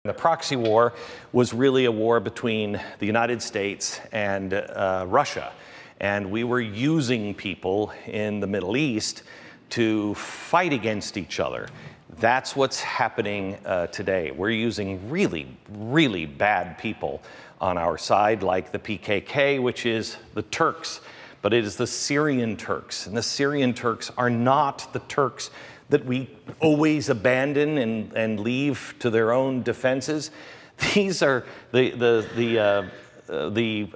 The proxy war was really a war between the United States and Russia. And we were using people in the Middle East to fight against each other. That's what's happening today. We're using really, really bad people on our side, like the PKK, which is the Turks, but it is the Syrian Turks. And the Syrian Turks are not the Turks that we always abandon and leave to their own defenses. These are the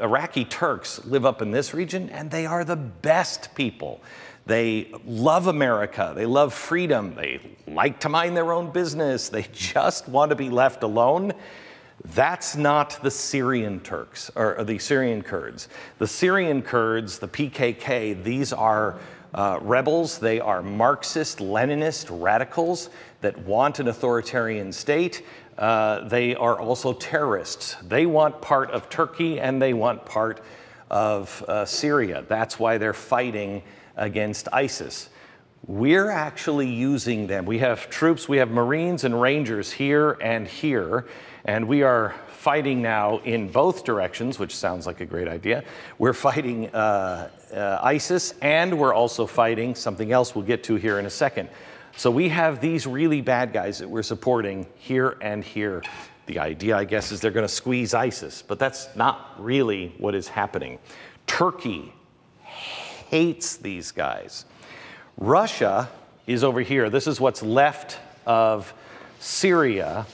Iraqi Turks live up in this region, and they are the best people. They love America. They love freedom. They like to mind their own business. They just want to be left alone. That's not the Syrian Turks or the Syrian Kurds. The Syrian Kurds, the PKK, these are rebels. They are Marxist, Leninist radicals that want an authoritarian state. They are also terrorists. They want part of Turkey and they want part of Syria. That's why they're fighting against ISIS. We're actually using them. We have troops, we have Marines and Rangers here, and we are fighting now in both directions, which sounds like a great idea. We're fighting ISIS, and we're also fighting something else we'll get to here in a second. So we have these really bad guys that we're supporting here and here. The idea, I guess, is they're going to squeeze ISIS, but that's not really what is happening. Turkey hates these guys. Russia is over here. This is what's left of Syria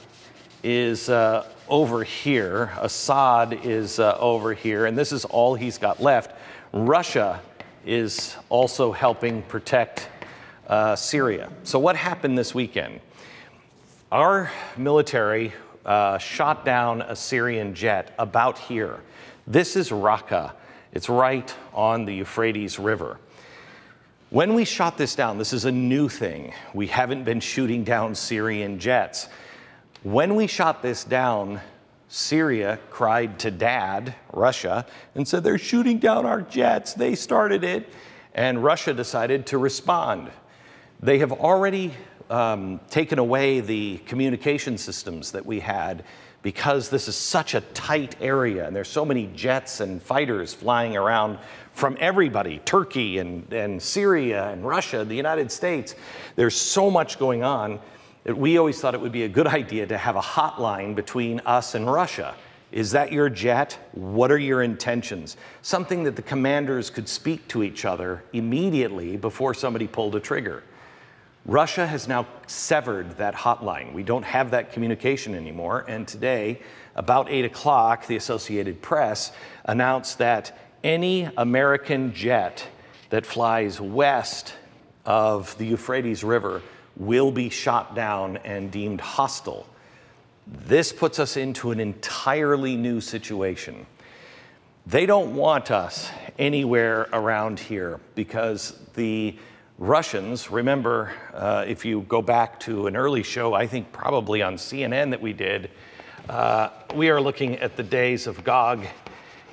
is over here. Assad is over here, and this is all he's got left. Russia is also helping protect Syria. So what happened this weekend? Our military shot down a Syrian jet about here. This is Raqqa. It's right on the Euphrates River. When we shot this down, this is a new thing. We haven't been shooting down Syrian jets. When we shot this down, Syria cried to Dad, Russia, and said, they're shooting down our jets. They started it. And Russia decided to respond. They have already taken away the communication systems that we had because this is such a tight area and there's so many jets and fighters flying around from everybody, Turkey and Syria and Russia, the United States. There's so much going on that we always thought it would be a good idea to have a hotline between us and Russia. Is that your jet? What are your intentions? Something that the commanders could speak to each other immediately before somebody pulled a trigger. Russia has now severed that hotline. We don't have that communication anymore. And today, about 8 o'clock, the Associated Press announced that any American jet that flies west of the Euphrates River will be shot down and deemed hostile. This puts us into an entirely new situation. They don't want us anywhere around here because the Russians, remember, if you go back to an early show, I think probably on CNN that we did, we are looking at the days of Gog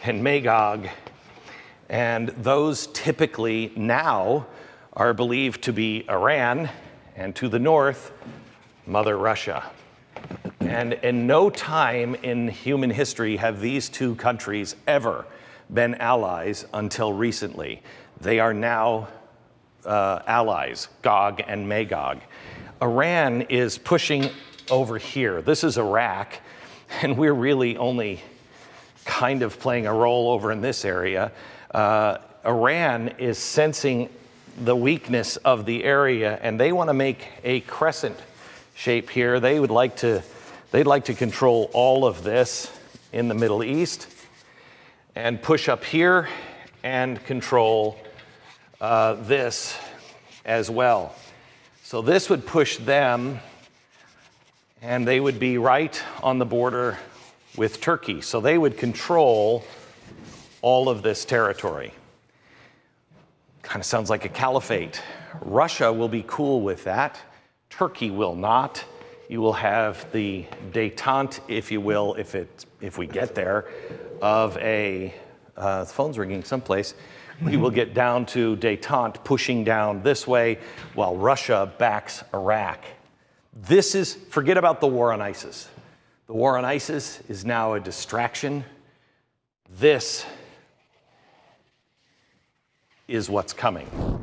and Magog, and those typically now are believed to be Iran, and to the north, Mother Russia. And in no time in human history have these two countries ever been allies until recently. They are now allies, Gog and Magog. Iran is pushing over here. This is Iraq, and we're really only kind of playing a role over in this area. Iran is sensing the weakness of the area, and they want to make a crescent shape here. They'd like to control all of this in the Middle East and push up here and control this as well. So this would push them, and they would be right on the border with Turkey. So they would control all of this territory. Kind of sounds like a caliphate. Russia will be cool with that. Turkey will not. You will have the détente, if you will, if we get there, of a, the phone's ringing someplace. We will get down to détente, pushing down this way, while Russia backs Iraq. This is, forget about the war on ISIS. The war on ISIS is now a distraction. This is what's coming.